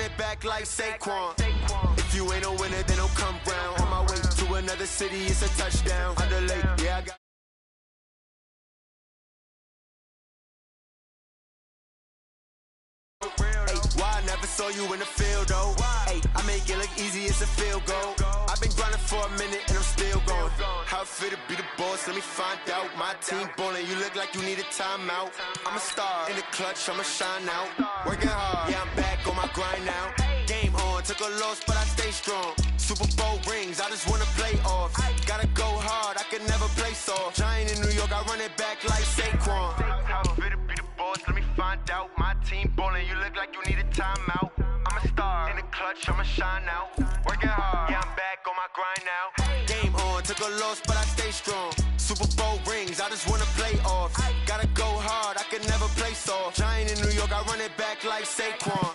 it back like Saquon. If you ain't a winner, then don't come round. On my way to another city, it's a touchdown. Underlay, yeah, I got. Why I never saw you in the field, though? Hey, I make it look easy, it's a field goal. I've been grinding for a minute and I'm still going. How it feel to be the boss, let me find out. My team ballin', you look like you need a timeout. I'm a star in the clutch, I'ma shine out. Working hard, yeah, I'm back on my grind now. Game on, took a loss, but I stay strong. Super Bowl rings, I just wanna play off. Gotta go hard, I can never play soft. Giant in New York, I run it back like Saquon. How it feel to be the boss, let me find out. My team ballin', you look like you need a timeout. I'm a star in the clutch, I'ma shine out. Working hard, yeah, I'm back on my grind now. Game on, took a loss, but I stay strong. Super Bowl rings, I just wanna play off. Gotta go hard, I can never play soft. Giant in New York, I run it back like Saquon.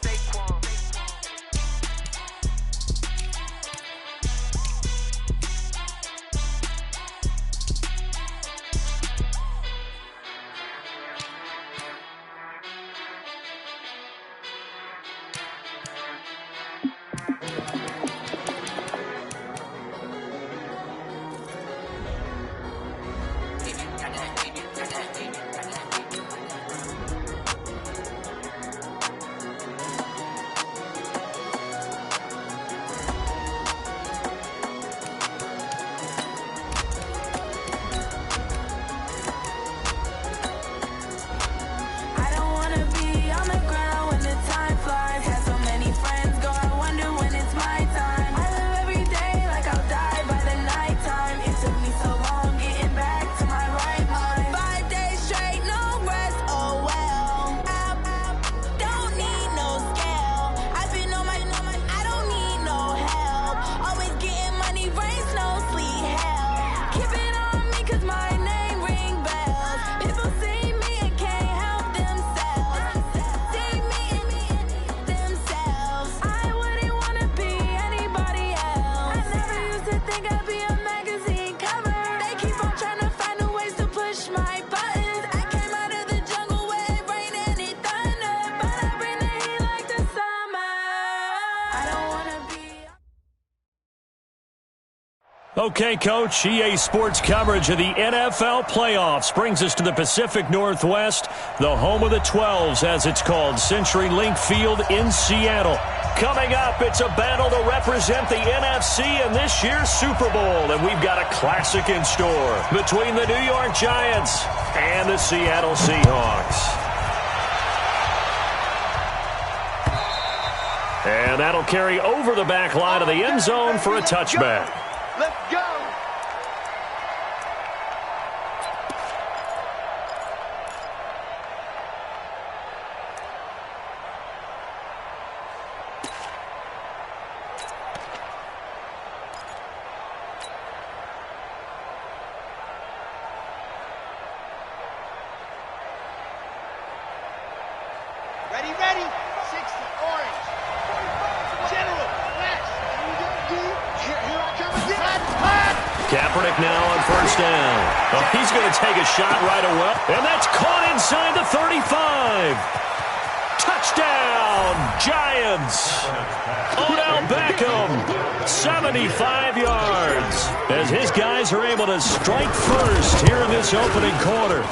Okay, Coach, EA Sports coverage of the NFL playoffs brings us to the Pacific Northwest, the home of the 12s, as it's called, CenturyLink Field in Seattle. Coming up, it's a battle to represent the NFC in this year's Super Bowl, and we've got a classic in store between the New York Giants and the Seattle Seahawks. And that'll carry over the back line of the end zone for a touchback. Let's go! Ready? 60, orange. General, West. Here I come again. Kaepernick now on first down. Oh, he's going to take a shot right away. And that's caught inside the 35. Touchdown, Giants. Odell Beckham, 75 yards. As his guys are able to strike first here in this opening quarter.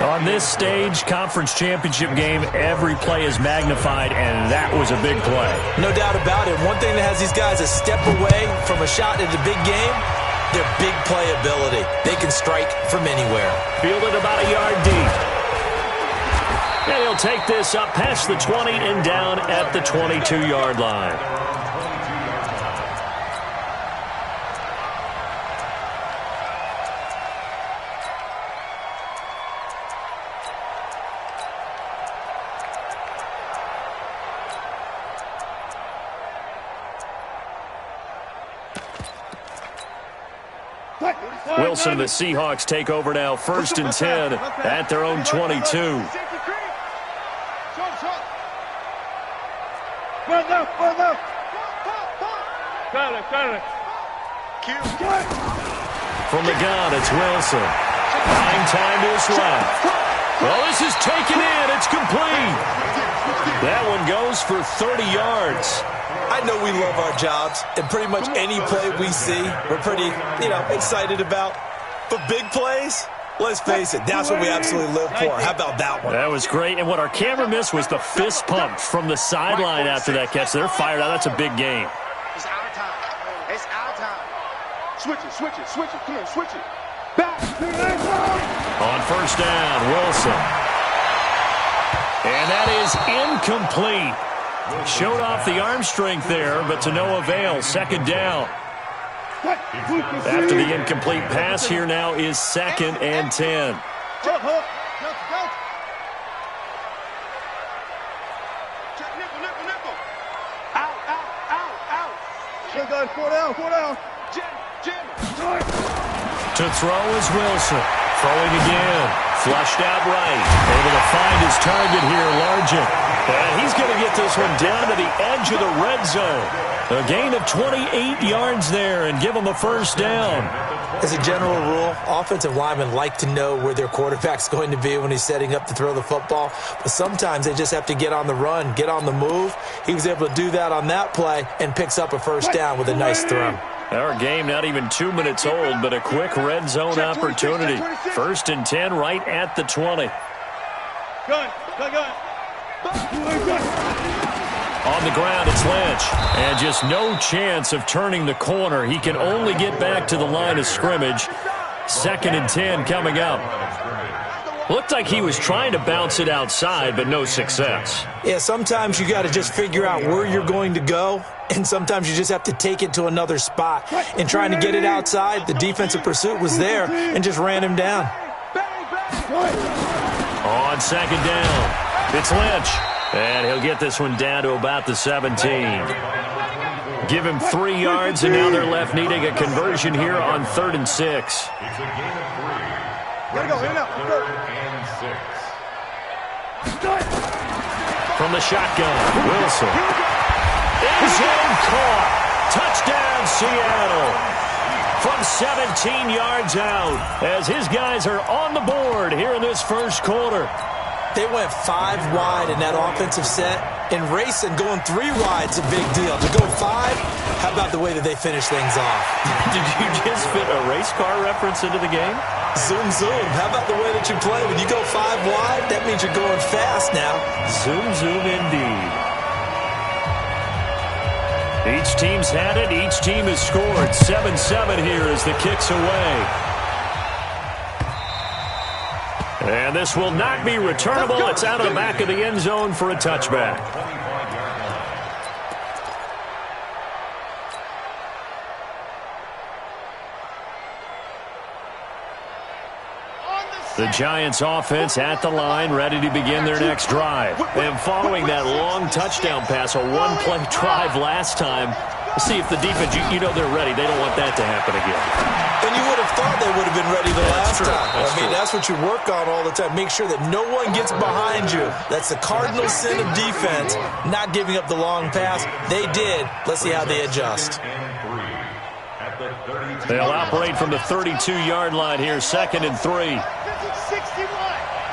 On this stage, conference championship game, every play is magnified, and that was a big play. No doubt about it. One thing that has these guys a step away from a shot at the big game, their big play ability. They can strike from anywhere. Fielded about a yard deep. And he'll take this up past the 20 and down at the 22-yard line. Wilson and the Seahawks take over now, 1st and 10 at their own 22. From the gun, it's Wilson. Buying time to his left. Well, this is taken in. It's complete. That one goes for 30 yards. I know we love our jobs, and pretty much any play we see, we're pretty, excited about. But big plays, let's face it, that's what we absolutely live for. How about that one? That was great, and what our camera missed was the fist pump from the sideline after that catch. They're fired out. That's a big game. It's our time. It's our time. Switch it, switch it, switch it. Come on, switch it. Back. On first down, Wilson. And that is incomplete. Showed off the arm strength there, but to no avail. Second down. After the incomplete pass, here now is 2nd and 10. Four down. To throw is Wilson. Throwing again. Flushed out right. Able to find his target here, Largent. And he's going to get this one down to the edge of the red zone. A gain of 28 yards there and give them a first down. As a general rule, offensive linemen like to know where their quarterback's going to be when he's setting up to throw the football. But sometimes they just have to get on the run, get on the move. He was able to do that on that play and picks up a first down with a nice throw. Our game not even 2 minutes old, but a quick red zone opportunity. 1st and 10 right at the 20. Gun. On the ground, it's Lynch. And just no chance of turning the corner. He can only get back to the line of scrimmage. 2nd and 10 coming up. Looked like he was trying to bounce it outside, but no success. Yeah, sometimes you got to just figure out where you're going to go, and sometimes you just have to take it to another spot. And trying to get it outside, the defensive pursuit was there and just ran him down. On 2nd down, it's Lynch. And he'll get this one down to about the 17. Give him 3 yards, and now they're left needing a conversion here on 3rd and 6. Gotta go, in and out. From the shotgun, Wilson. Is in, caught. Touchdown, Seattle. From 17 yards out, as his guys are on the board here in this first quarter. They went 5 wide in that offensive set, and racing going 3 wide's a big deal. To go 5, how about the way that they finish things off? Did you just fit a race car reference into the game? Zoom, zoom. How about the way that you play? When you go 5 wide, that means you're going fast now. Zoom, zoom indeed. Each team's had it. Each team has scored. 7-7 here as the kick's away. And this will not be returnable. It's out of the back of the end zone for a touchback. The Giants offense at the line, ready to begin their next drive. And following that long touchdown pass, a one-play drive last time, let's see if the defense, you know they're ready. They don't want that to happen again. And you would have thought they would have been ready the last time. That's what you work on all the time. Make sure that no one gets behind you. That's the cardinal sin of defense, not giving up the long pass. They did. Let's see how they adjust. They'll operate from the 32-yard line here, 2nd and 3. 61.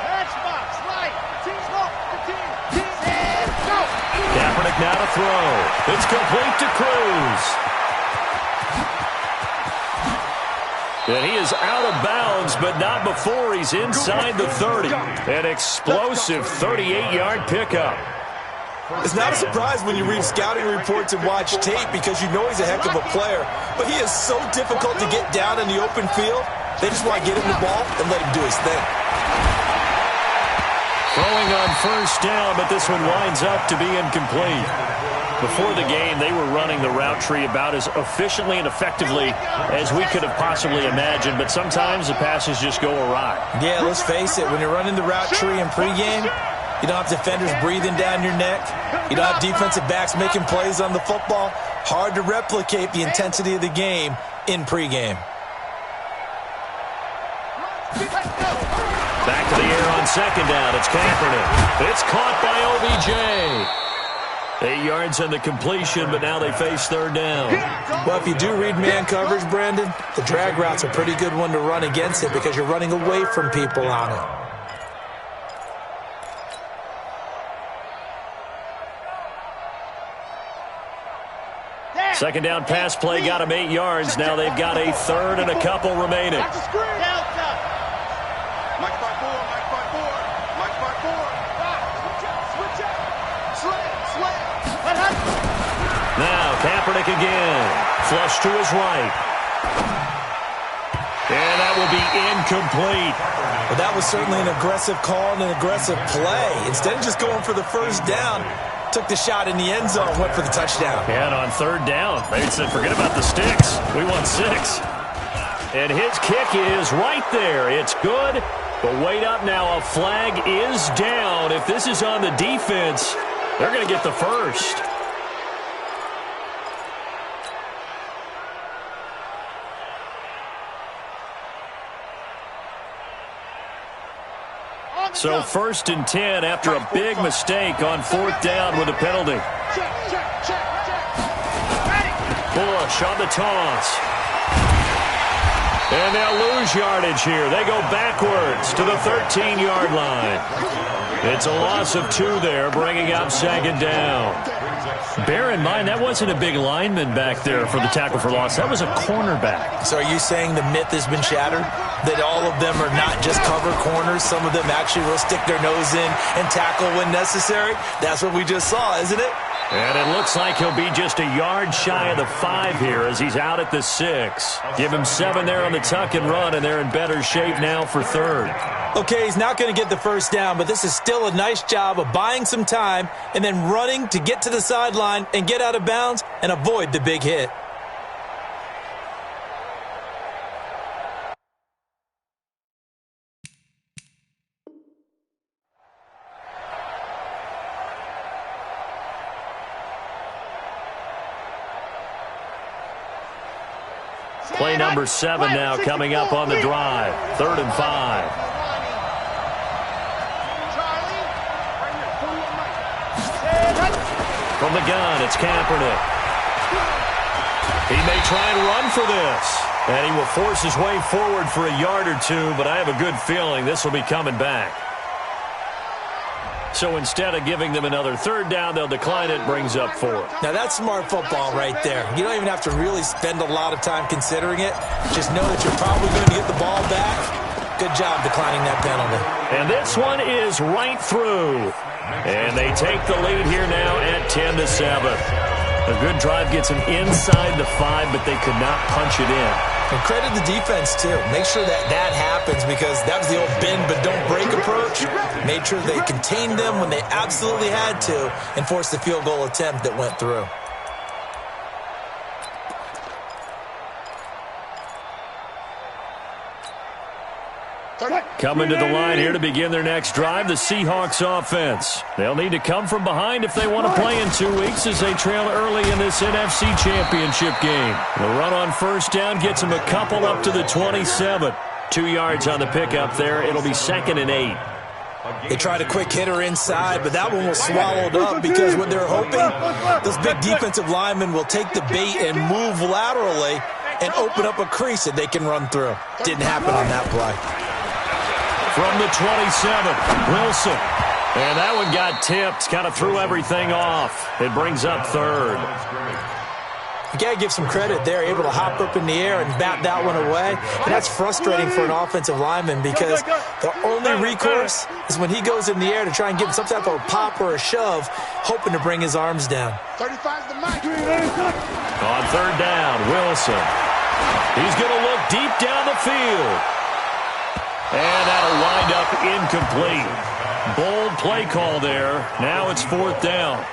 Matchbox, right. Team's off the team. Go. Kaepernick now to throw. It's complete to Cruz. And he is out of bounds, but not before he's inside the 30. An explosive 38-yard pickup. It's not a surprise when you read scouting reports and watch tape because you know he's a heck of a player. But he is so difficult to get down in the open field. They just want to get him the ball and let him do his thing. Throwing on first down, but this one winds up to be incomplete. Before the game, they were running the route tree about as efficiently and effectively as we could have possibly imagined, but sometimes the passes just go awry. Yeah, let's face it. When you're running the route tree in pregame, you don't have defenders breathing down your neck. You don't have defensive backs making plays on the football. Hard to replicate the intensity of the game in pregame. Back to the air on 2nd down. It's Kaepernick. It's caught by OBJ. 8 yards on the completion, but now they face 3rd down. Well, if you do read man coverage, Brandon, the drag route's a pretty good one to run against it because you're running away from people on it. Second down pass play got him 8 yards. Now they've got a third and a couple remaining. Mike 5-4, Mike 5-4, Mike 5-4. Switch out. Slam. Now Kaepernick again. Flush to his right. And that will be incomplete. Well, that was certainly an aggressive call and an aggressive play. Instead of just going for the first down, took the shot in the end zone, went for the touchdown. And on third down, they said, forget about the sticks. We want 6. And his kick is right there. It's good. But wait up now. A flag is down. If this is on the defense, they're going to get the first. So 1st and 10 after a big mistake on 4th down with a penalty. Bush on the toss. And they'll lose yardage here. They go backwards to the 13-yard line. It's a loss of 2 there, bringing up 2nd down. Bear in mind, that wasn't a big lineman back there for the tackle for loss. That was a cornerback. So are you saying the myth has been shattered? That all of them are not just cover corners? Some of them actually will stick their nose in and tackle when necessary? That's what we just saw, isn't it? And it looks like he'll be just a yard shy of the 5 here as he's out at the 6. Give him 7 there on the tuck and run, and they're in better shape now for 3rd. Okay, he's not going to get the first down, but this is still a nice job of buying some time and then running to get to the sideline and get out of bounds and avoid the big hit. Play number 7 now coming up on the drive. 3rd and 5. From the gun, it's Kaepernick. He may try and run for this. And he will force his way forward for a yard or 2, but I have a good feeling this will be coming back. So instead of giving them another 3rd down, they'll decline it, brings up 4. Now that's smart football right there. You don't even have to really spend a lot of time considering it. Just know that you're probably going to get the ball back. Good job declining that penalty. And this one is right through. And they take the lead here now at 10-7. A good drive gets them inside the 5, but they could not punch it in. And credit the defense, too. Make sure that happens because that was the old bend but don't break approach. Made sure they contained them when they absolutely had to and forced the field goal attempt that went through. Coming to the line here to begin their next drive, the Seahawks offense. They'll need to come from behind if they want to play in 2 weeks as they trail early in this NFC Championship game. The run on 1st down gets them a couple up to the 27. 2 yards on the pickup there. It'll be 2nd and 8. They tried a quick hitter inside, but that one was swallowed up because what they're hoping, those big defensive linemen will take the bait and move laterally and open up a crease that they can run through. Didn't happen on that play. From the 27, Wilson. And that one got tipped, kind of threw everything off. It brings up 3rd. You got to give some credit there, able to hop up in the air and bat that one away. And that's frustrating for an offensive lineman because the only recourse is when he goes in the air to try and give some type of a pop or a shove, hoping to bring his arms down. 35's the mic. On 3rd down, Wilson. He's going to look deep down the field. And that'll wind up incomplete. Bold play call there. Now it's 4th down.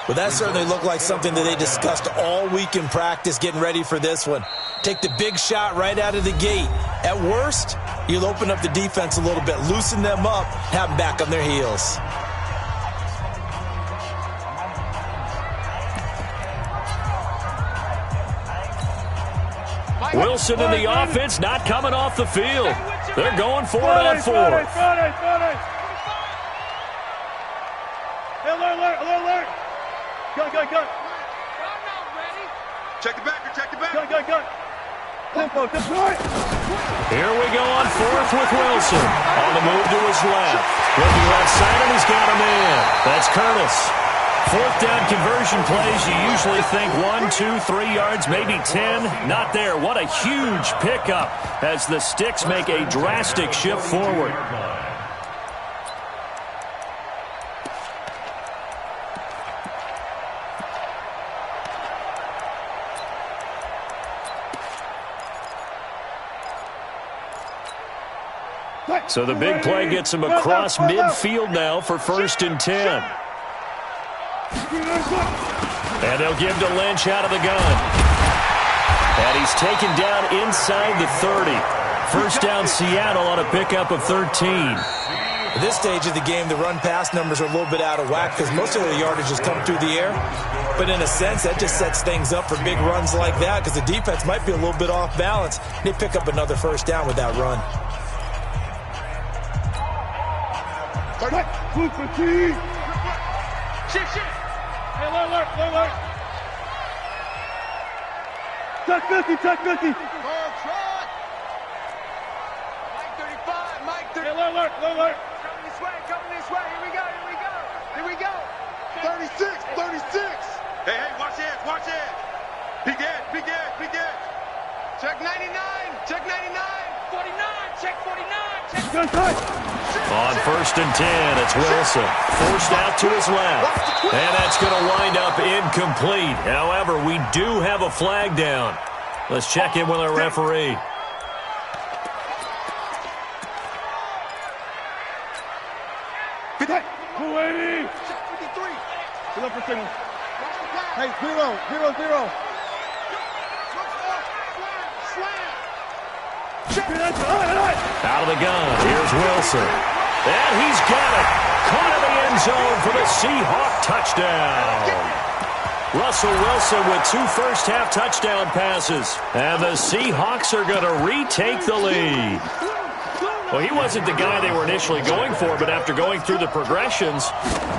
Well, that certainly looked like something that they discussed all week in practice getting ready for this one. Take the big shot right out of the gate. At worst, you'll open up the defense a little bit, loosen them up, have them back on their heels. Wilson in the offense, not coming off the field. They're going for it on 4th. Alert. Go. Check the back. Go. Tempo. Here we go on 4th with Wilson. On the move to his left. Looking left side, and he's got a man. That's Curtis. Fourth down conversion plays, you usually think 1, 2, 3 yards, maybe 10. Not there. What a huge pickup as the Sticks make a drastic shift forward. So the big play gets him across midfield now for 1st and 10. And they'll give to Lynch out of the gun. And he's taken down inside the 30. First down Seattle on a pickup of 13. At this stage of the game, the run-pass numbers are a little bit out of whack because most of the yardage has come through the air. But in a sense, that just sets things up for big runs like that because the defense might be a little bit off balance. They pick up another first down with that run. Shit. Hey, alert. Tuck 50. Mike 35, Mike 35. Hey, alert. Coming this way. Here we go. 36. Hey, watch it. Big edge. Check 99. 49. Check 49. On 1st and 10, it's Wilson. Forced out to his left. And that's going to wind up incomplete. However, we do have a flag down. Let's check in with our referee. Hey, 0. Out of the gun, here's Wilson. And he's got it. Caught in the end zone for the Seahawk touchdown. Russell Wilson with 2 first-half touchdown passes. And the Seahawks are going to retake the lead. Well, he wasn't the guy they were initially going for, but after going through the progressions,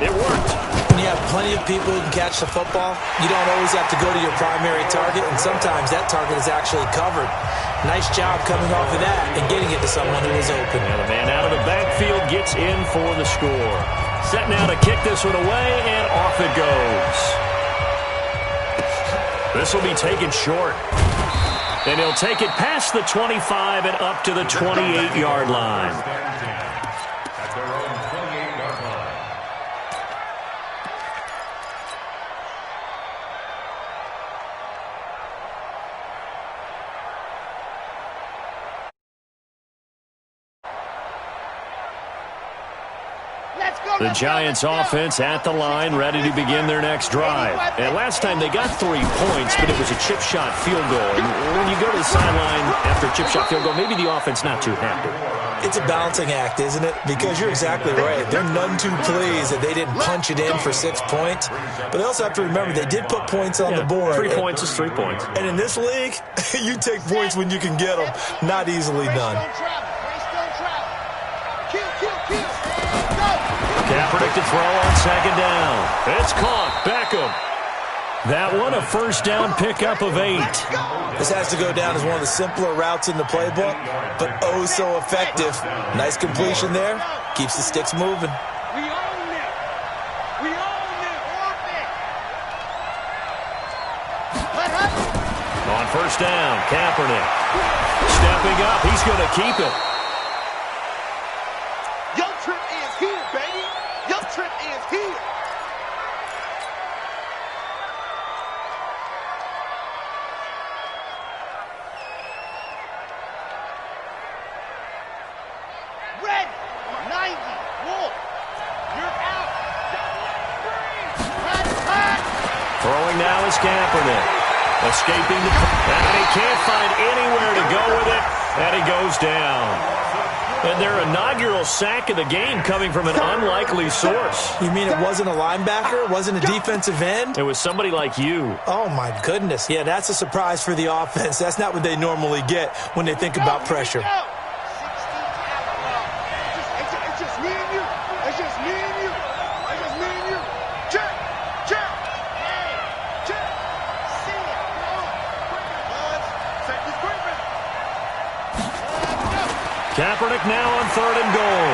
it worked. When you have plenty of people who can catch the football, you don't always have to go to your primary target, and sometimes that target is actually covered. Nice job coming off of that and getting it to someone who is open. And the man out of the backfield gets in for the score. Set now to kick this one away, and off it goes. This will be taken short. And he'll take it past the 25 and up to the 28-yard line. The Giants offense at the line, ready to begin their next drive. And last time they got 3 points, but it was a chip shot field goal. And when you go to the sideline after a chip shot field goal, maybe the offense not too happy. It's a balancing act, isn't it? Because you're exactly right. They're none too pleased that they didn't punch it in for 6 points. But they also have to remember they did put points on the board. 3 points is 3 points. And in this league, you take points when you can get them. Not easily done. Kaepernick to throw on 2nd down. It's caught. Beckham. That one a first down pickup of 8. This has to go down as one of the simpler routes in the playbook, but oh so effective. Nice completion there. Keeps the Sticks moving. We own it. On first down, Kaepernick. Stepping up. He's going to keep it. Your trip is here, baby. Your trip is here. Ready. 90. Wolf. You're out. Throwing now is Kaepernick. Escaping the... And he can't find anywhere to go with it. And he goes down. And their inaugural sack of the game coming from an unlikely source. You mean it wasn't a linebacker? It wasn't a defensive end? It was somebody like you. Oh, my goodness. Yeah, that's a surprise for the offense. That's not what they normally get when they think about pressure. It's just me and you. It's just me and you. It's just me and you. Check. Hey. Check. See it. Buzz. Safety's creeping. Kaepernick now on 3rd and goal.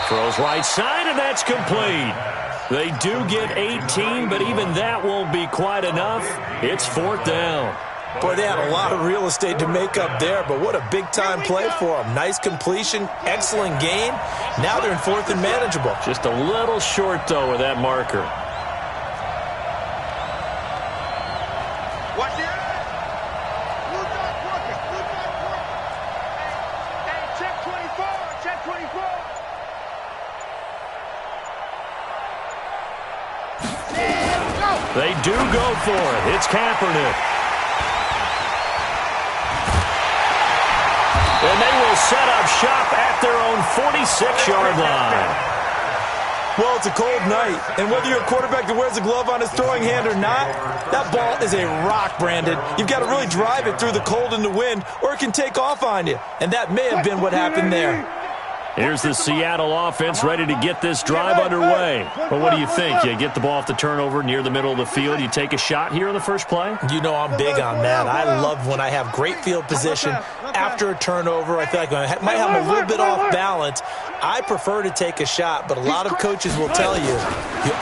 Throws right side, and that's complete. They do get 18, but even that won't be quite enough. It's 4th down. Boy, they had a lot of real estate to make up there, but what a big-time play for them. Nice completion, excellent gain. Now they're in 4th and manageable. Just a little short, though, with that marker. Watch it. Who's not working? Who's not working? Hey, check 24. Check 24. They do go for it. It's Kaepernick. And they will set up shop at their own 46-yard line. Well, it's a cold night, and whether you're a quarterback that wears a glove on his throwing hand or not, that ball is a rock, Brandon. You've got to really drive it through the cold and the wind, or it can take off on you. And that may have been what happened there. Here's the Seattle offense ready to get this drive underway. Well, what do you think? You get the ball off the turnover near the middle of the field. You take a shot here in the first play? You know I'm big on that. I love when I have great field position after a turnover. I feel like I might have a little bit off balance. I prefer to take a shot, but a lot of coaches will tell you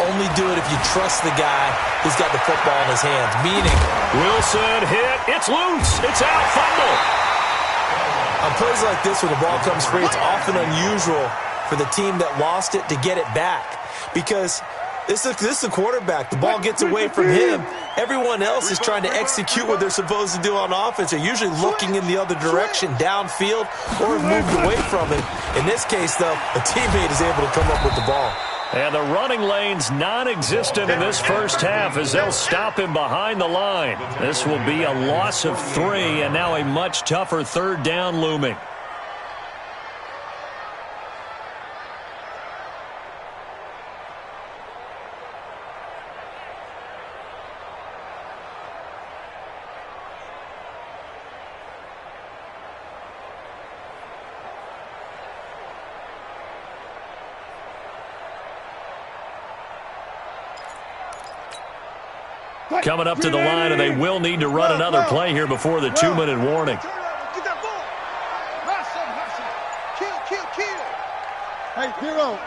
only do it if you trust the guy who's got the football in his hands, meaning Wilson hit. It's loose. It's out. Fumble. On plays like this where the ball comes free, it's often unusual for the team that lost it to get it back because this is a quarterback. The ball gets away from him. Everyone else is trying to execute what they're supposed to do on offense. They're usually looking in the other direction, downfield, or have moved away from him. In this case, though, a teammate is able to come up with the ball. And the running lane's non-existent in this first half as they'll stop him behind the line. This will be a loss of 3, and now a much tougher 3rd down looming. Coming up to the line, and they will need to run another play here before the 2-minute warning. Get that ball. Hustle. Kill. Hey, Hero.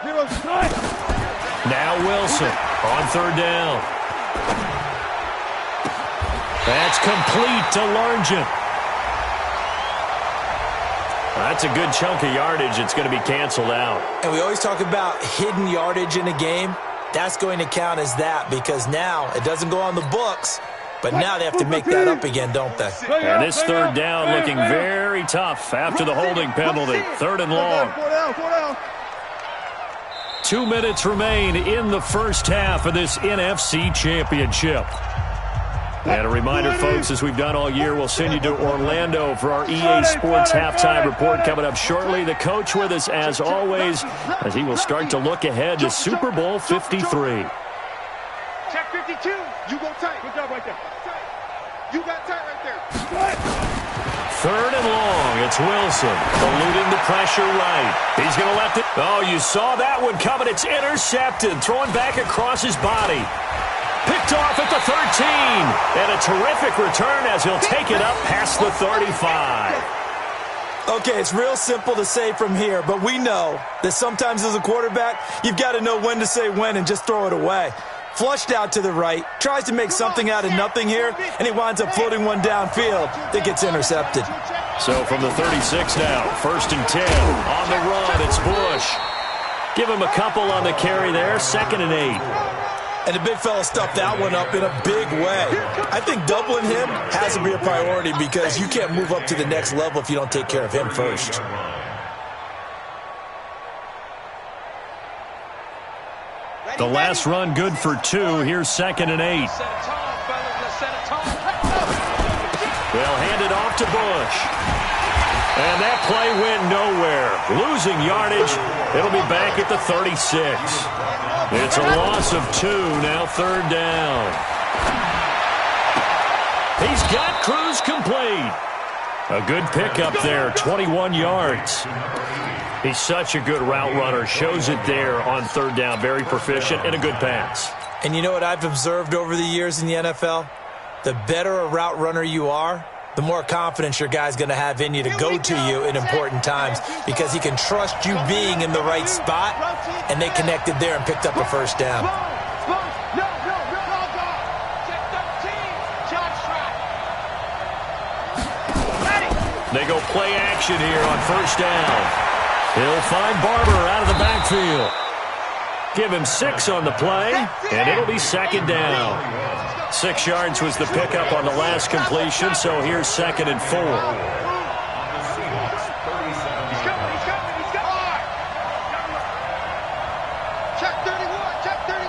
Now Wilson on 3rd down. That's complete to Largent. That's a good chunk of yardage. It's going to be canceled out. And we always talk about hidden yardage in a game. That's going to count as that because now it doesn't go on the books, but now they have to make that up again, don't they? And this 3rd down looking very tough after the holding penalty. 3rd and long. 2 minutes remain in the first half of this NFC Championship. And a reminder, folks, as we've done all year, we'll send you to Orlando for our EA Sports Halftime Report coming up shortly. The coach with us, as always, as he will start to look ahead to Super Bowl 53. Check 52. You go tight. Good job right there. You got tight right there. 3rd and long. It's Wilson eluding the pressure right. He's going to let it. Oh, you saw that one coming. It's intercepted. Throwing back across his body. Picked off at the 13. And a terrific return as he'll take it up past the 35. Okay, it's real simple to say from here, but we know that sometimes as a quarterback, you've got to know when to say when and just throw it away. Flushed out to the right, tries to make something out of nothing here, and he winds up floating one downfield that gets intercepted. So from the 36 now, 1st and 10. On the run, it's Bush. Give him a couple on the carry there, 2nd and 8. And the big fella stuffed that one up in a big way. I think doubling him has to be a priority because you can't move up to the next level if you don't take care of him first. The last run good for 2. Here's 2nd and 8. They'll hand it off to Bush. And that play went nowhere. Losing yardage. It'll be back at the 36. It's a loss of 2, now 3rd down. He's got Cruz complete. A good pickup there, 21 yards. He's such a good route runner. Shows it there on 3rd down. Very proficient and a good pass. And you know what I've observed over the years in the NFL? The better a route runner you are, the more confidence your guy's going to have in you to go to you in important times because he can trust you being in the right spot, and they connected there and picked up a first down. They go play action here on first down. He'll find Barber out of the backfield. Give him 6 on the play, and it'll be second down. 6 yards was the pickup on the last completion, so here's 2nd and 4. Check 31, check 31.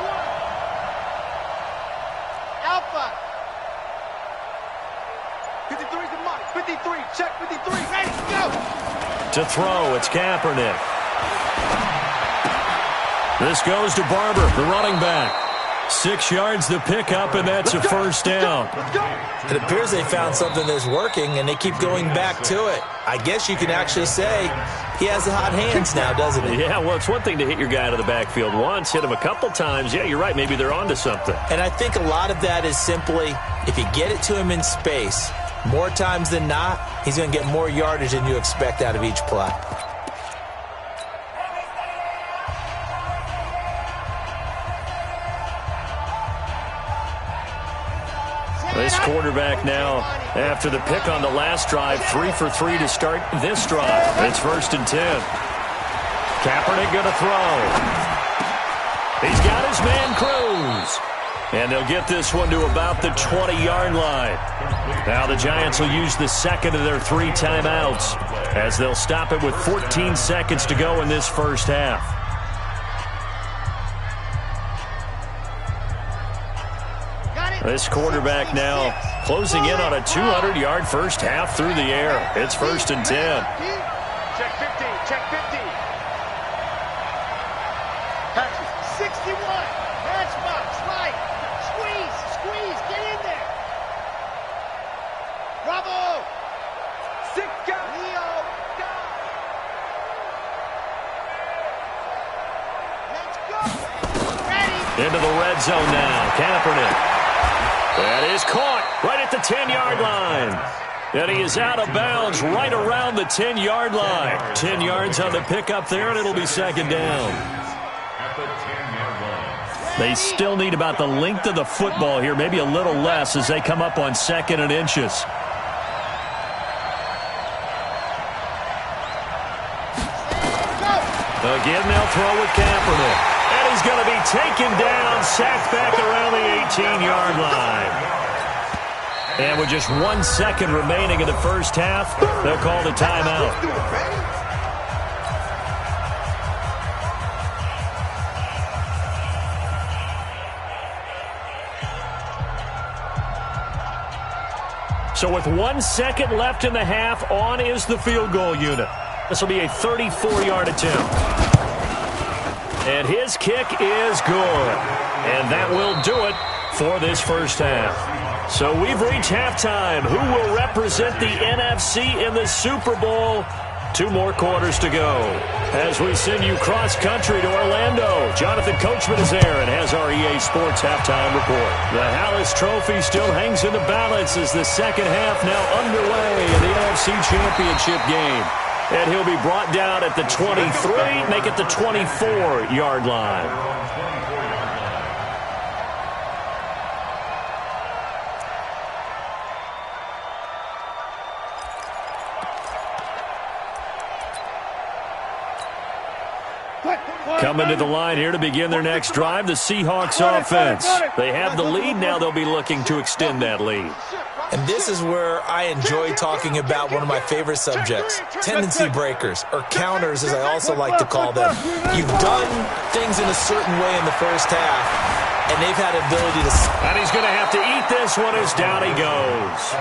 Alpha. 53's the mark. 53, check 53. Ready, go. To throw, it's Kaepernick. This goes to Barber, the running back. 6 yards the pickup, and that's a first down. It appears they found something that's working, and they keep going back to it. I guess you can actually say he has the hot hands now, doesn't he? Yeah, well, it's one thing to hit your guy out of the backfield once, hit him a couple times. Yeah, you're right. Maybe they're onto something. And I think a lot of that is simply if you get it to him in space, more times than not, he's going to get more yardage than you expect out of each play. This quarterback now, after the pick on the last drive, 3 for 3 to start this drive. It's 1st and 10. Kaepernick going to throw. He's got his man Cruz. And they'll get this one to about the 20-yard line. Now the Giants will use the second of their 3 timeouts as they'll stop it with 14 seconds to go in this first half. This quarterback now closing in on a 200-yard first half through the air. It's 1st and 10. Check 50, check 50. Patches, 61. Matchbox, right. Squeeze, get in there. Bravo. Sika. Leo, go. Let's go. Ready. Into the red zone now. Kaepernick. That is caught right at the 10-yard line. And he is out of bounds right around the 10-yard line. 10 yards on the pickup there, and it'll be second down. They still need about the length of the football here, maybe a little less as they come up on 2nd and inches. Again, they'll throw with Kaepernick. And he's going to be taken down, sacked back around the 18-yard line. And with just 1 second remaining in the first half, they'll call the timeout. So with 1 second left in the half, on is the field goal unit. This will be a 34-yard attempt. And his kick is good. And that will do it for this first half. So we've reached halftime. Who will represent the NFC in the Super Bowl? 2 more quarters to go. As we send you cross-country to Orlando, Jonathan Coachman is there and has our EA Sports halftime report. The Hallis Trophy still hangs in the balance as the second half now underway in the NFC Championship game. And he'll be brought down at the 23, make it the 24-yard line. Coming to the line here to begin their next drive, the Seahawks offense. They have the lead. Now they'll be looking to extend that lead. And this is where I enjoy talking about one of my favorite subjects, tendency breakers, or counters as I also like to call them. You've done things in a certain way in the first half, and they've had ability to... And he's going to have to eat this one as down he goes.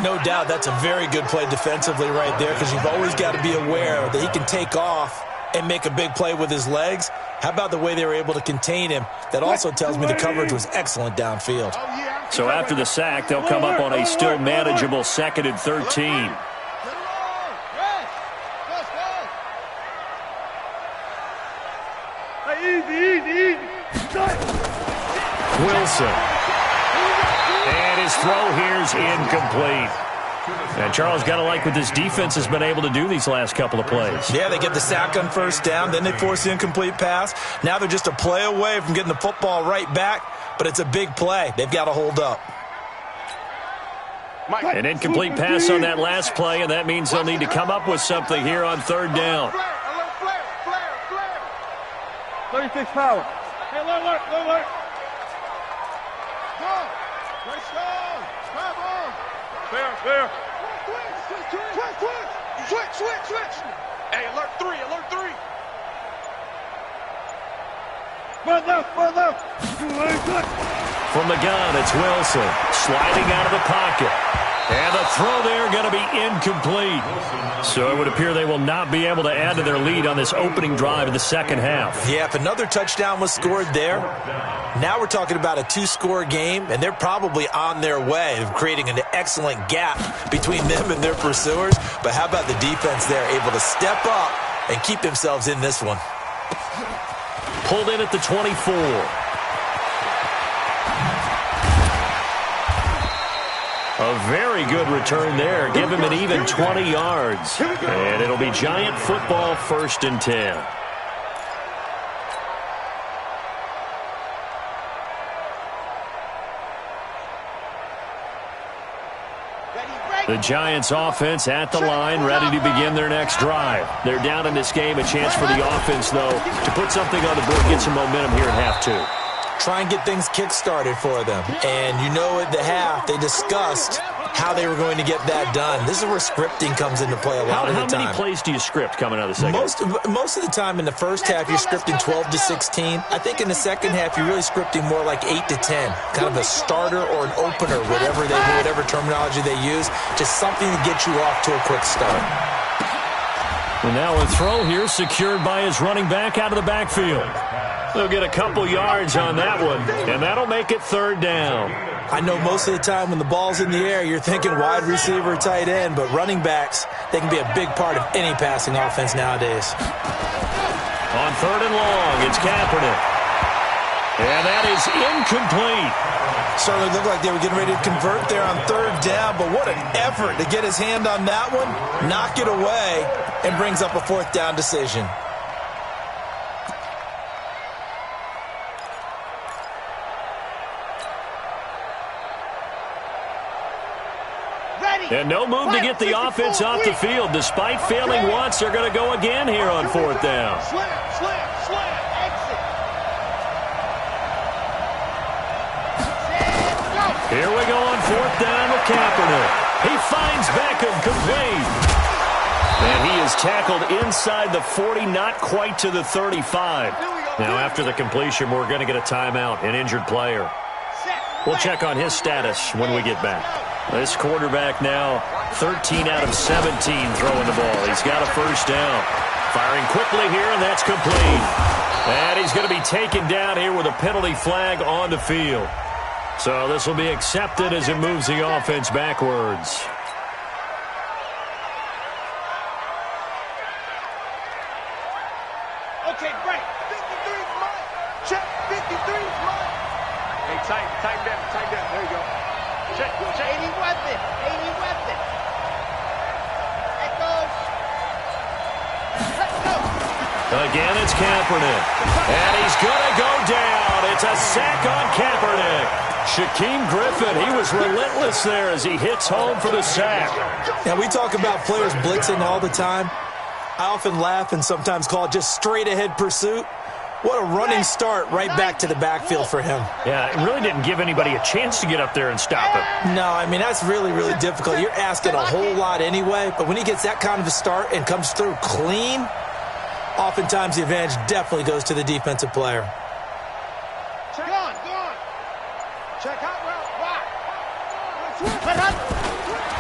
No doubt that's a very good play defensively right there because you've always got to be aware that he can take off and make a big play with his legs. How about the way they were able to contain him? That also tells me the coverage was excellent downfield. So after the sack, they'll come up on a still manageable 2nd and 13. Easy. Wilson. And his throw here's incomplete. And Charles, got to like what this defense has been able to do these last couple of plays. Yeah, they get the sack on first down, then they force the incomplete pass. Now they're just a play away from getting the football right back, but it's a big play. They've got to hold up. An incomplete pass on that last play, and that means they'll need to come up with something here on third down. 36 power. Hey, alert. Go. Let's go. Come on. Fair. Switch. Hey, alert three. Run left. From the gun, it's Wilson sliding out of the pocket. And the throw there going to be incomplete. So it would appear they will not be able to add to their lead on this opening drive in the second half. Yeah, if another touchdown was scored there, now we're talking about a two-score game, and they're probably on their way of creating an excellent gap between them and their pursuers. But how about the defense there, able to step up and keep themselves in this one? Pulled in at the 24. A very good return there. Give him an even 20 yards. And it'll be Giant football, 1st and 10. The Giants offense at the line, ready to begin their next drive. They're down in this game. A chance for the offense, though, to put something on the board, get some momentum here at half 2. Try and get things kick-started for them. And you know at the half, they discussed how they were going to get that done. This is where scripting comes into play a lot of the time. How many plays do you script coming out of the second? Most of the time in the first half, you're scripting 12 to 16. I think in the second half, you're really scripting more like 8 to 10. Kind of a starter or an opener, whatever terminology they use. Just something to get you off to a quick start. And now a throw here secured by his running back out of the backfield. They'll get a couple yards on that one, and that'll make it third down. I know most of the time when the ball's in the air, you're thinking wide receiver, tight end, but running backs, they can be a big part of any passing offense nowadays. On 3rd and long, it's Kaepernick. And that is incomplete. Certainly looked like they were getting ready to convert there on 3rd down, but what an effort to get his hand on that one, knock it away, and brings up a 4th down decision. And no move to get the offense off the field. Despite failing once, they're going to go again here on 4th down. Slam, exit. Here we go on 4th down with Kaepernick. He finds Beckham complete. And he is tackled inside the 40, not quite to the 35. Now after the completion, we're going to get a timeout, an injured player. We'll check on his status when we get back. This quarterback now 13 out of 17 throwing the ball. He's got a 1st down. Firing quickly here, and that's complete. And he's going to be taken down here with a penalty flag on the field. So this will be accepted as it moves the offense backwards. Okay, break. 53's mine. Check. 53's mine. Hey, tighten down. There you go. Check. 80 weapon. That goes. Let's go. Again, it's Kaepernick. And he's going to go down. It's a sack on Kaepernick. Shaquem Griffin, he was relentless there as he hits home for the sack. Now, we talk about players blitzing all the time. I often laugh and sometimes call it just straight-ahead pursuit. What a running start right back to the backfield for him. Yeah, it really didn't give anybody a chance to get up there and stop him. No, I mean, that's really, really difficult. You're asking a whole lot anyway, but when he gets that kind of a start and comes through clean, oftentimes the advantage definitely goes to the defensive player. Check on. Check out route.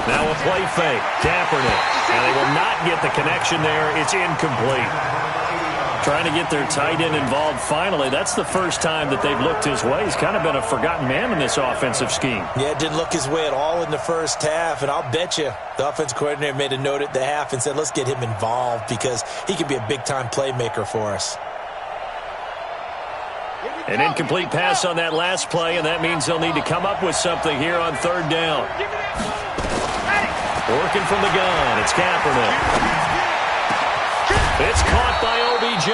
Now a play fake, Kaepernick. And they will not get the connection there. It's incomplete. Trying to get their tight end involved finally. That's the first time that they've looked his way. He's kind of been a forgotten man in this offensive scheme. Yeah, it didn't look his way at all in the first half, and I'll bet you the offensive coordinator made a note at the half and said, let's get him involved because he can be a big-time playmaker for us. An incomplete pass on that last play, and that means they'll need to come up with something here on 3rd down. Working from the gun, it's Kaepernick. It's caught by OBJ.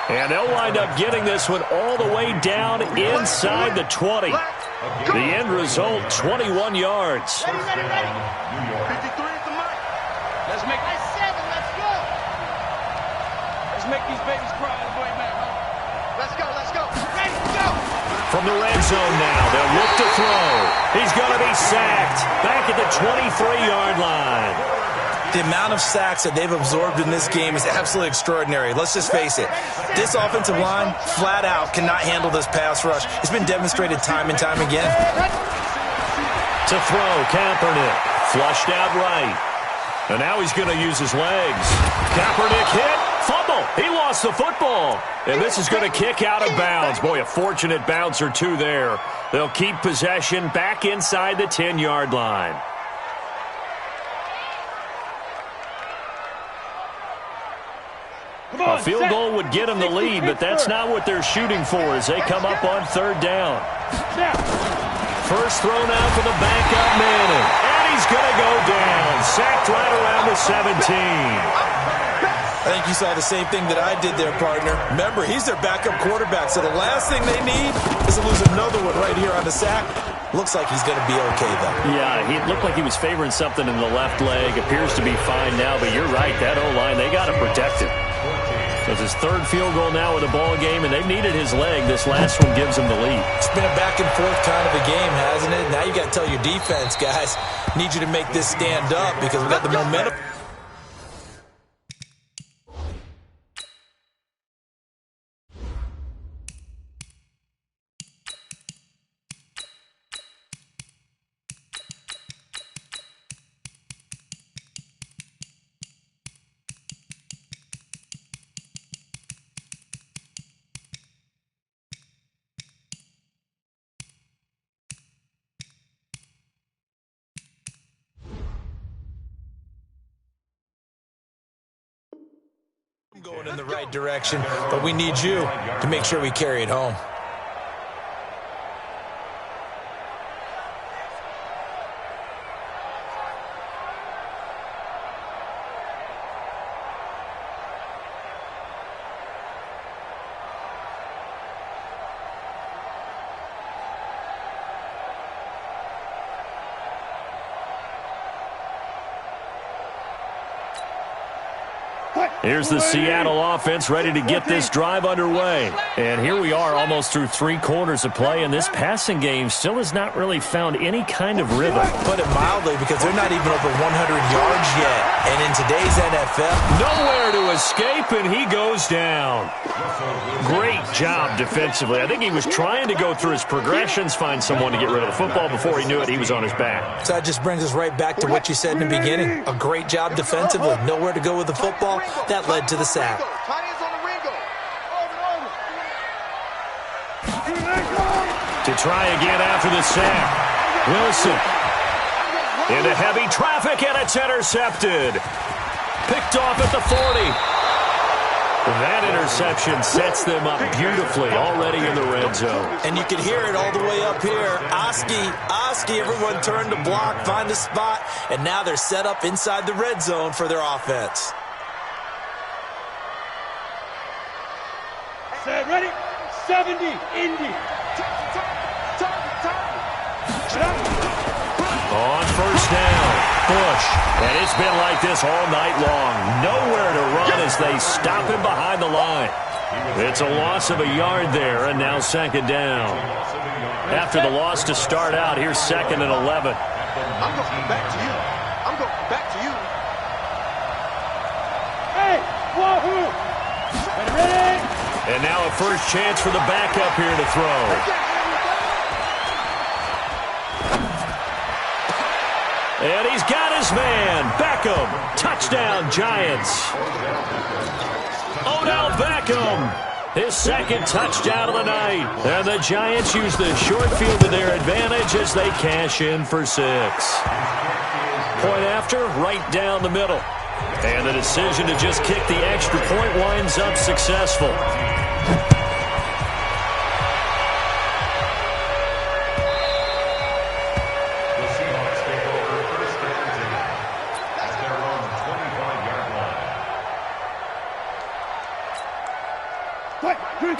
And they'll wind up getting this one all the way down inside the 20. The end result, 21 yards. Ready, ready, ready. 53 at the mic. Let's make it 7. Let's go. Let's make these babies cry on the way back home. Let's go, let's go. Ready, go. From the red zone now, they'll look to throw. He's going to be sacked back at the 23-yard line. The amount of sacks that they've absorbed in this game is absolutely extraordinary. Let's just face it. This offensive line, flat out, cannot handle this pass rush. It's been demonstrated time and time again. To throw, Kaepernick. Flushed out right. And now he's going to use his legs. Kaepernick hit. Fumble. He lost the football. And this is going to kick out of bounds. Boy, a fortunate bounce or two there. They'll keep possession back inside the 10-yard line. A field goal would get them the lead, but that's not what they're shooting for as they come up on third down. First throw now for the backup Manning. And he's going to go down. Sacked right around the 17. I think you saw the same thing that I did there, partner. Remember, he's their backup quarterback, so the last thing they need is to lose another one right here on the sack. Looks like he's going to be okay, though. Yeah, he looked like he was favoring something in the left leg. Appears to be fine now, but you're right. That O-line, they got to protect him. So it's his third field goal now with a ball game, and they've needed his leg. This last one gives him the lead. It's been a back-and-forth kind of a game, hasn't it? Now you got to tell your defense, guys, need you to make this stand up because we got the momentum. Going in the right direction, but we need you to make sure we carry it home. Here's the Seattle offense ready to get this drive underway. And here we are almost through 3 quarters of play, and this passing game still has not really found any kind of rhythm. Put it mildly, because they're not even over 100 yards yet. And in today's NFL, nowhere to escape, and he goes down. Great job defensively. I think he was trying to go through his progressions, find someone to get rid of the football. Before he knew it, he was on his back. So that just brings us right back to what you said in the beginning. A great job defensively. Nowhere to go with the football. That led to the sack. To try again after the sack. Wilson into heavy traffic, and it's intercepted. Picked off at the 40. That interception sets them up beautifully already in the red zone. And you can hear it all the way up here. Oski, everyone turned to block, find a spot, and now they're set up inside the red zone for their offense. Set, ready? 70, Indy. On first down, Bush. And it's been like this all night long. Nowhere to run as they stop him behind the line. It's a loss of a yard there, and now second down. After the loss to start out, here's 2nd and 11. I'm going back to you. I'm going back to you. Hey, wahoo! Ready? And now a first chance for the backup here to throw. And he's got his man. Beckham. Touchdown, Giants. Odell Beckham. His 2nd touchdown of the night. And the Giants use the short field to their advantage as they cash in for 6. Point after, right down the middle. And the decision to just kick the extra point winds up successful.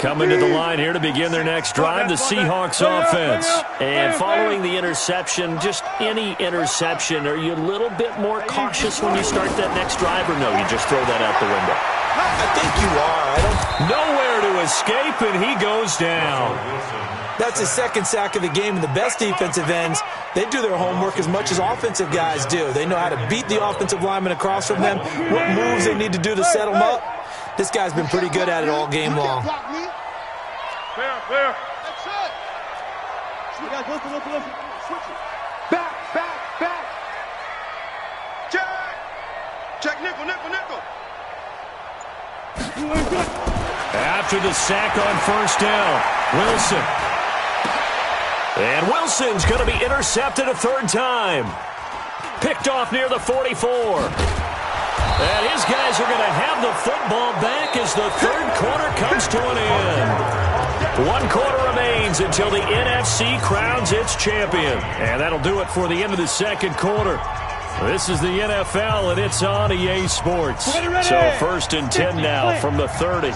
Coming to the line here to begin their next drive, the Seahawks offense. And following the interception, just any interception, are you a little bit more cautious when you start that next drive, or no, you just throw that out the window? I think you are. Nowhere to escape, and he goes down. That's his second sack of the game, and the best defensive ends, they do their homework as much as offensive guys do. They know how to beat the offensive lineman across from them, what moves they need to do to set them up. This guy's been pretty good at it all game long. Fair. That's it. Guys, listen. Switch it. Back. Check nickel. After the sack on first down, Wilson. And Wilson's going to be intercepted a third time. Picked off near the 44. And his guys are going to have the football back as the third quarter comes to an end. 1 quarter remains until the NFC crowns its champion. And that'll do it for the end of the second quarter. This is the NFL, and it's on EA Sports. So 1st and 10 now from the 30.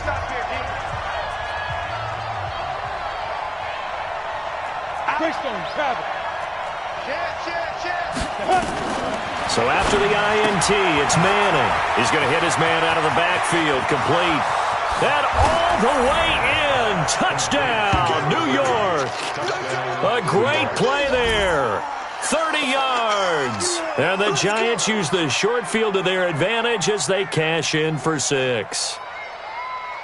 So after the INT, it's Manning. He's going to hit his man out of the backfield, complete. And all the way in. Touchdown, New York. A great play there. 30 yards. And the Giants use the short field to their advantage as they cash in for 6.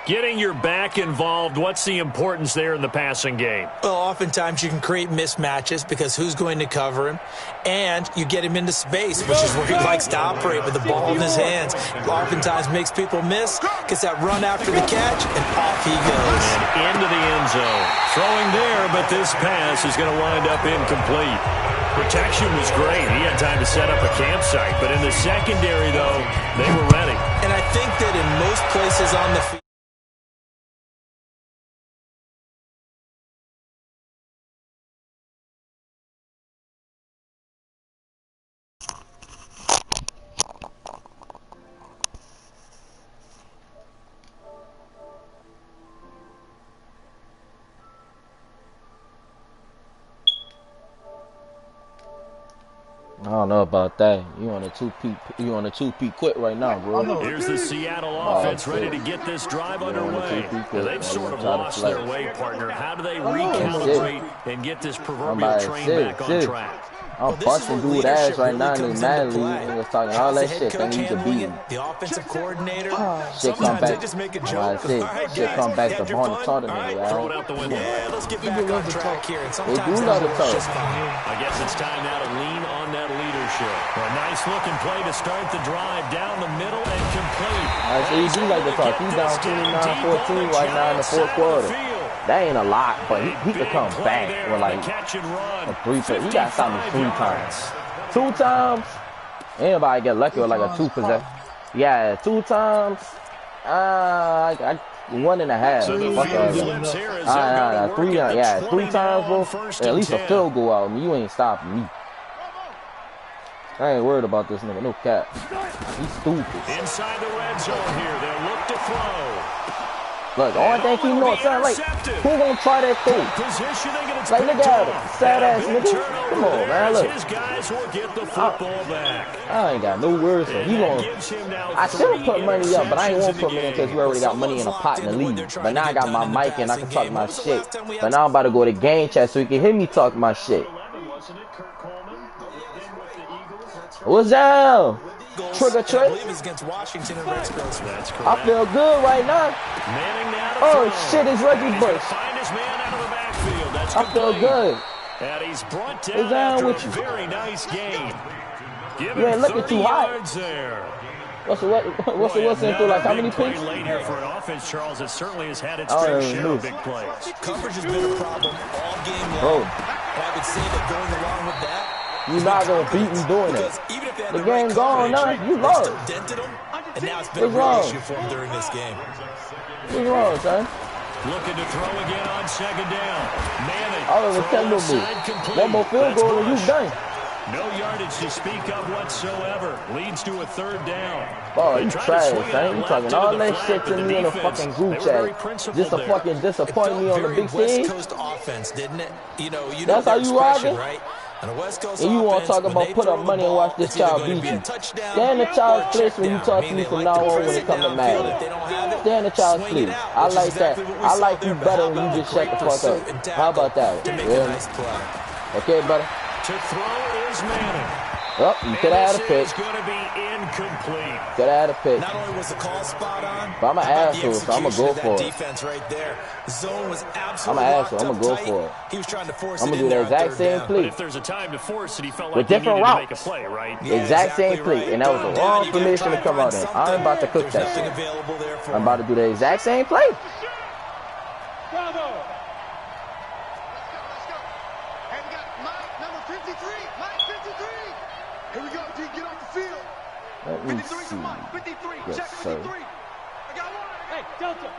Getting your back involved, what's the importance there in the passing game? Well, oftentimes you can create mismatches because who's going to cover him, and you get him into space, which is where he likes to operate with the ball in his hands. Oftentimes makes people miss, gets that run after the catch, and off he goes. And into the end zone. Throwing there, but this pass is going to wind up incomplete. Protection was great. He had time to set up a campsite, but in the secondary, though, they were ready. And I think that in most places on the field, I don't know about that. You on a two-peat quit right now, bro. Here's the Seattle offense ready to get this drive underway. They've sort of lost their way, partner. How do they recalibrate and get this proverbial train back on track? I'm busting dude ass right now in the Mad League and was talking all that shit. Think he could beat me. The offensive coordinator. Shit come back. Shit come back to Barney Charter, nigga. Throw it out the window. Yeah, let's get back on track here. And they do love to talk. I guess it's time now to lean on that leadership. A nice looking play to start the drive down the middle and complete. I say he do like to talk. He's down 29-14 right now in the fourth quarter. That ain't a lot, but he could come back with like a 3. He got something 3 times. 2 times, anybody get lucky with like a 2 possession. Yeah, 2 times. 1.5. So fuck 3. Yeah, 3 times, bro. At least a field goal out. You ain't stopping me. I ain't worried about this nigga. No cap. He's stupid. Inside the red zone here, they'll look to throw. Look, the only thing he knows, son, like, who gonna try that through? Like, look at him, sad ass nigga. Come on, man, look. I ain't got no words for him. He gonna. I should have put money up, but I ain't want to put money in because we already got money in a pot in the league. But now I got my mic and I can talk my shit. But now I'm about to go to game chat so he can hear me talk my shit. What's down? Trigger trick. I feel good right now. Oh shit, it's Reggie Bush. I feel good. What's down with you? You ain't looking too hot. What's the Wilson through like how many picks? Late here for an offense, Charles. It certainly has had its fair share of big plays. Coverage has been a problem all game long. And I would say that going along with that, you're not going to beat me doing it. The game gone now. You lost. And now it's been a real issue for him during this game. What's wrong, son? Looking to throw again on second down. Manning. All of the 10 move. One more field goal and you done. No yardage to speak of whatsoever. Leads to a third down. Oh, you trash, son. You talking all that shit to me in a fucking group chat. Just to fucking disappoint me on the big stage. West Coast offense, didn't it? You know that's how you rocking, right? And, and you want to talk about put up money and watch this child beat you. Stay in the child's place when you talk to me from now on when it comes to Madden. Stay in the child's place. I like that. I like you better when you just shut the fuck up. How about that? Yeah. Okay, brother. To throw is Manning. Oh, you could have had a pick. It's going to be incomplete. Could have had a pick. Not only was the call spot on, but I'm an asshole, so I'm going to go for it. Defense right there. The zone was I'm an asshole. I'm going to go for it. He was trying to force I'm going to do the exact same play. If there's a time to force it, he felt like with different routes. To make a play, right? Yeah, exact same play. And that was the wrong formation to come out in. I ain't about to cook that shit. I'm about to do the exact same play. Bravo! And we got Mike, number 53. Mike, 53. Here we go, D, get off the field. Let me 53 see. Mike, 53. Yes, Check sir. 53. I got one. Hey, Delta.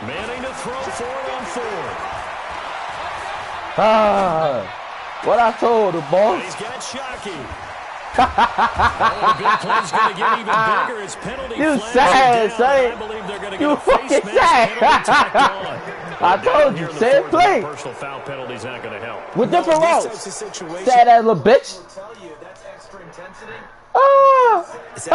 Manning to throw for it on 4. What I told the boss. He's got Shockey. The big play's going to get even bigger. It's penalty You flags sad, down. son. I believe they're going to You get a face fucking mask sad. penalty tacked on. I told you, same play. Personal foul penalty's not going to help. With different routes. Sad ass little bitch. So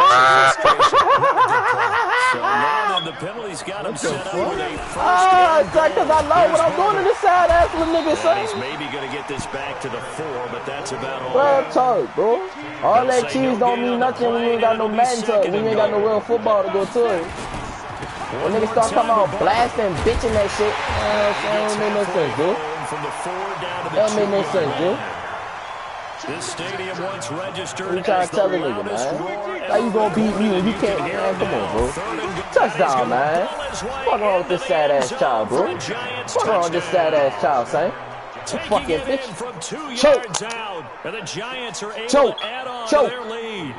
now the penalty's got him set up with a first down. It's like because I love what I'm doing to this sad ass little nigga, son. He's maybe going to get this back to the 4, but that's about all. Bro, talk, bro. All that cheese don't mean nothing when you ain't got no Madden talk. When you ain't got no real football to go to it. When niggas start coming out blasting, bitching that shit, that don't make no sense, dude. That don't make no sense, dude. This stadium once registered. You trying to tell the nigga, man? How you gonna beat me when you can't? Man, come on, bro. Touchdown, man. Fuck wrong with this sad ass child, bro. Fuck wrong with this sad ass child, son. Fucking bitch. Choke. Choke. Choke.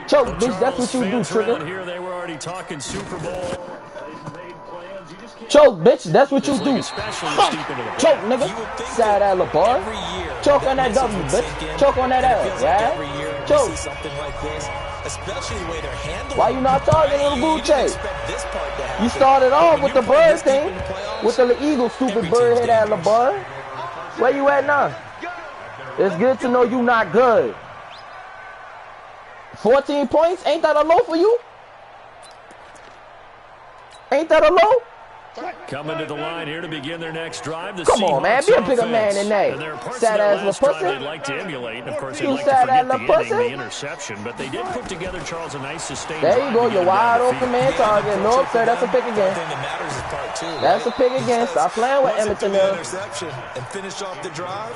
Choke, bitch. That's what you do, Trigger. Here they were already talking Super Bowl. Choke, bitch. That's what you do. Choke, nigga. Sad ass LeBar. Choke on that W, bitch. Choke on that ass, yeah? Choke. Why you not talking, little boo chase? You started off with the bird thing. With the eagle, stupid bird head at LeBar. Where you at now? It's good to know you not good. 14 points? Ain't that a low for you? Ain't that a low? Coming to the line here to begin their next drive. Come on, man. Be a bigger man than that. Sad ass little pussy. They'd like to emulate, and of course, they'd like to forget the interception, but they did put together, Charles, a nice sustained drive. There you go. You're wide open, man. Target. No, sir. That's a pick again. That's a pick again. Stop playing with Edmonton there. And finish off the drive.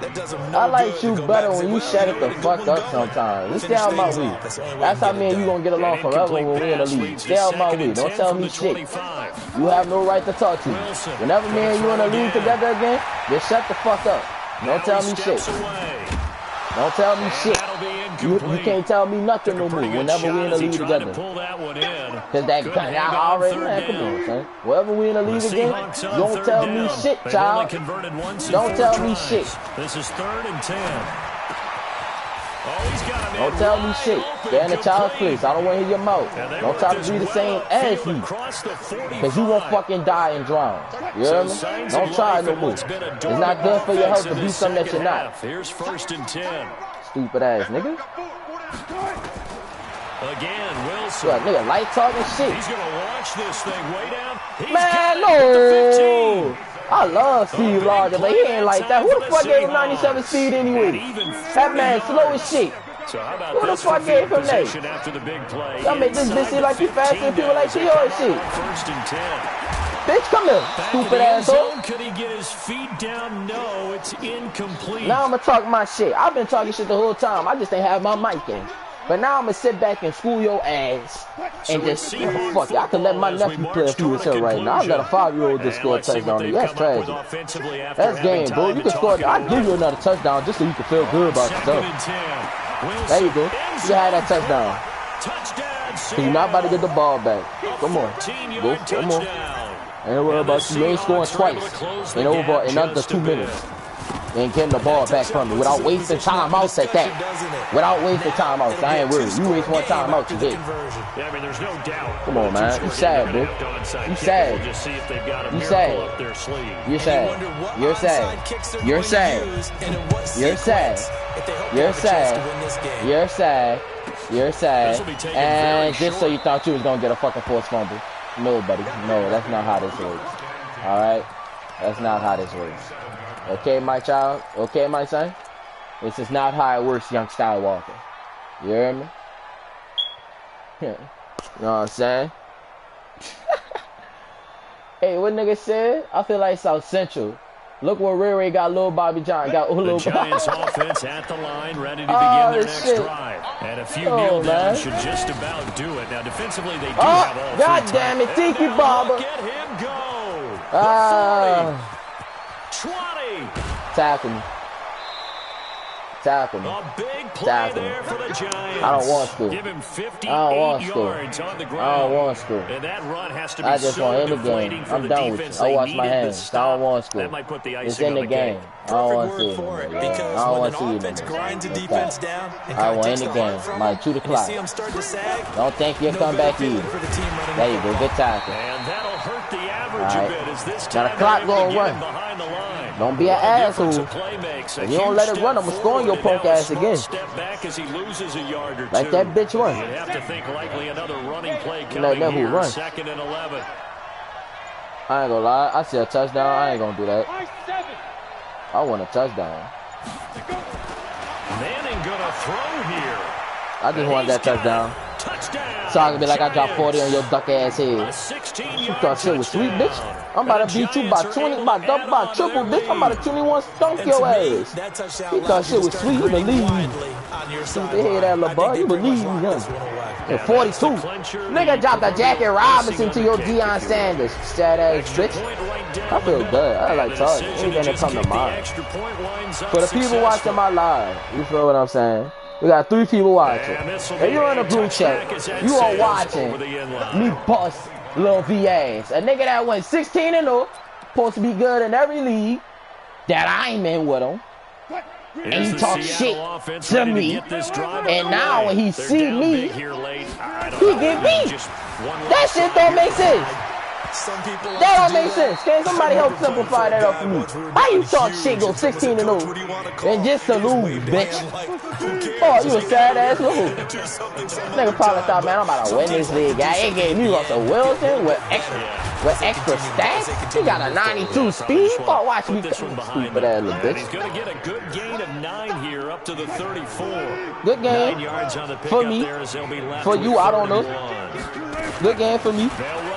I like you better when you shut it the fuck up sometimes. You stay out my way. That's how me and you gonna get along forever when we're in the league. Stay out my way. Don't tell me shit. You have no right to talk to me. Whenever me and you in the league together again, just shut the fuck up. Don't tell me shit. Don't tell me shit. You can't tell me nothing no more whenever we in the league together. Cause that guy already, man, come on, son. Wherever we in the league again, don't tell me shit, child. Don't tell me shit. This is 3rd and 10. Don't tell me shit. Stay in the child's place. I don't want to hear your mouth. Don't try to be the same as me. Because you won't fucking die and drown. You hear me? Don't try no more. It's not good for your health to be something that you're not. Here's 1st and 10. Stupid ass nigga. Again, Wilson. What, nigga, light talking shit. He's going to launch this thing way down. Man, no. I love Steve Larger, but he ain't like that. Who the fuck gave him 97 speed anyway? That man slow as shit. So how about who the fuck gave him that? After the big play? Y'all make this bitch seem like he faster than people like she or shit. 1st and 10. Bitch, come here, stupid asshole. Could he get his feet down? No, it's incomplete. Now I'm gonna talk my shit. I've been talking shit the whole time. I just ain't have my mic in. But now I'm gonna sit back and school your ass and just fuck it. I could let my nephew play if he was here right now. I'll let a 5-year-old just score a touchdown on you. That's tragic. That's game, bro. You can score. I'll give you another touchdown just so you can feel good about yourself. There you go. You can have that touchdown. So you're not about to get the ball back. Come on. Go. Come on. Ain't worry about you. You ain't scoring twice. Ain't over in under 2 minutes. and getting the ball back from me without wasting timeouts at that. Without wasting timeouts. I ain't worried. You waste one timeout, you hit. Yeah, I mean, there's no doubt. Come on, man. You sad, bro. You sad. You sad. You're sad. You're sad. You're sad. You're sad. You're sad. You're sad. You're sad. And just so you thought you was going to get a fucking forced fumble. No, buddy. No, that's not how this works. All right? That's not how this works. Okay, my child? Okay, my son? This is not how it works, young Skywalker. You hear me? You know what I'm saying? Hey, what nigga said? I feel like South Central. Look where Ray got little Bobby John. Got little the Giants offense at the line, ready to begin their next drive. And a few kneel downs should just about do it. Now, defensively, they do have all God damn it, Tiki Baba. Get him go. 40, 20. Tackle me. Tackle me. A big play Tackle there me. for the Giants. I don't want school. Give him 58 I don't want school. yards on the ground. I don't want school. And that run has to be I just so want in the deflating game. for I'm the done with defense. you. I They wash my needed the hands. I stop. don't want school. That might put the It's icing in on the the game. cake. I don't want to Perfect see word it. for it, I because don't when want an to see it. offense grinds a Okay. defense down and I kind of want takes in the the heart game. from My them, 2 and you o'clock. see them start to sag. Don't think you'll No come better back feeling either. for the team running There you the go. football. Good tackle. And that'll hurt the average All a right. bit as this Now time the clock they're gonna able to get run. him behind the line. Don't be an What a asshole. difference a play makes. If you don't let it run, I'm gonna score on your punk ass again. Step back as he loses a yard or Like two. that bitch run. You'd have to think likely another running play Let coming that who here. run. 2nd and 11. I ain't gonna lie. I see a touchdown. I ain't gonna do that. I want a touchdown. Manning gonna throw here. I just want that touchdown. Touchdown. So I can be like, I dropped 40 on your duck ass head. A 16-yard You thought shit was sweet, bitch? I'm about to beat you by 20, by double, by triple, bitch. I'm about to 21 stunk your ass. That touchdown You thought shit was sweet, you believe me. You You hear that, little boy? You believe me, huh? And 42. Nigga dropped a Jackie Robinson to your Deion Sanders. Sad ass bitch. I feel good. I like talking. Anything that come to mind. For the people watching my live, you feel what I'm saying? We got 3 people watching. If you're in a group chat, you are watching me bust Lil V ass. A nigga that went 16-0, supposed to be good in every league that I'm in with him. And he talk shit to me. And now when he see me, he get beat. That shit don't make sense. That don't make sense. Can somebody help simplify that up for me? How you talk shit, go 16-0, and just to lose, bitch? Oh, you a sad ass little. Nigga probably thought, man, I'm about to win this league. It gave me Russell Wilson with extra stats. He got a 92 speed. Oh, watch me stupid ass little bitch. He's going to get a good gain of 9 here up to the 34. Good game 9 yards on the for pickup me. there as they'll be left For with you, I don't know. 31. Good game for me.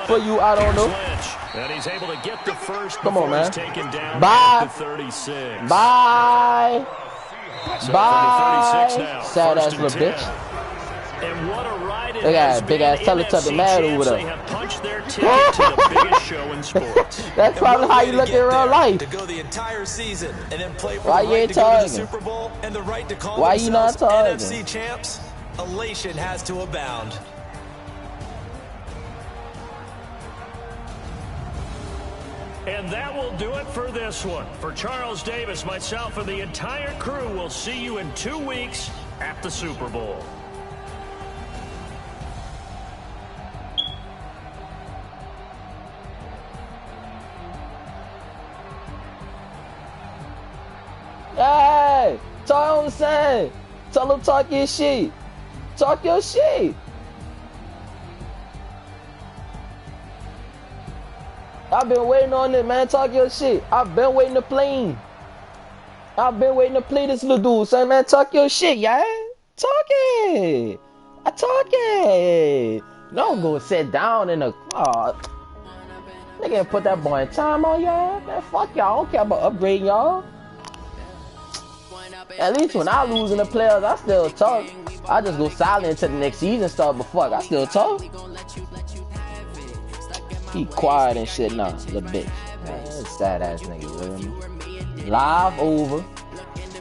For you, I don't know. And he's able to get the first. Come on, man. He's taken down Bye. at the 36. Bye. So Bye. 36 now. Sad ass First and little 10. bitch. And what a ride it They got has a big been. ass Teletubby NFC man over champs, there. They have punched their ticket to the biggest show in sports. That's probably how you look in real life. To go the entire season and then play for Why the you right ain't to go to the targeting? Super Bowl and the right to call Why you not themselves targeting? NFC champs. Elation has to abound. And that will do it for this one. For Charles Davis, myself, and the entire crew, we'll see you in 2 weeks at the Super Bowl. Hey, talk what I'm saying. Tell them talk your shit. Talk your shit. I've been waiting on it, man. Talk your shit. I've been waiting to play him. I've been waiting to play this little dude. Say, man, talk your shit, yeah? Talk it. I talk it. Don't go sit down in the car. Nigga put that boy in time on y'all. Man, fuck y'all. I don't care about upgrading y'all. At least when I lose in the playoffs, I still talk. I just go silent until the next season starts, but fuck, I still talk. Keep quiet and shit now, little bitch. Man, sad ass nigga, you hear me? Live over.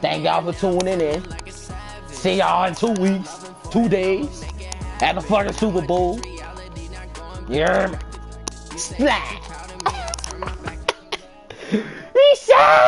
Thank y'all for tuning in. See y'all in 2 weeks, 2 days, at the fucking Super Bowl. You hear me? Splat! He shot!